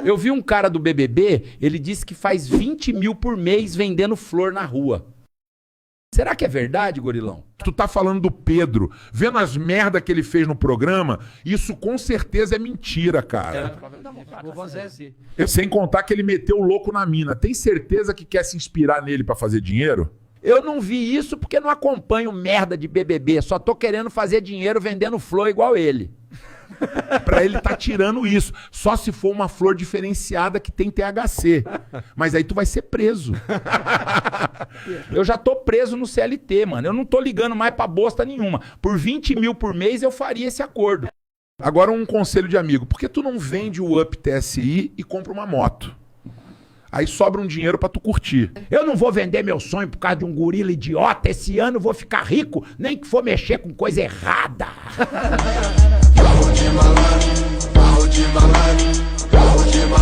Eu vi um cara do BBB, ele disse que faz 20 mil por mês vendendo flor na rua. Será que é verdade, gorilão? Tu tá falando do Pedro, vendo as merda que ele fez no programa, isso com certeza é mentira, cara. Vou fazer assim. Sem contar que ele meteu o louco na mina. Tem certeza que quer se inspirar nele pra fazer dinheiro? Eu não vi isso porque não acompanho merda de BBB. Só tô querendo fazer dinheiro vendendo flor igual ele. Pra ele tá tirando isso. Só se for uma flor diferenciada que tem THC. Mas aí tu vai ser preso. Eu já tô preso no CLT, mano. Eu não tô ligando mais pra bosta nenhuma. Por 20 mil por mês eu faria esse acordo. Agora um conselho de amigo. Por que tu não vende o Up TSI e compra uma moto? Aí sobra um dinheiro pra tu curtir. Eu não vou vender meu sonho por causa de um gorila idiota. Esse ano eu vou ficar rico, nem que for mexer com coisa errada. Carro de malandro, carro de malandro, carro de malandro.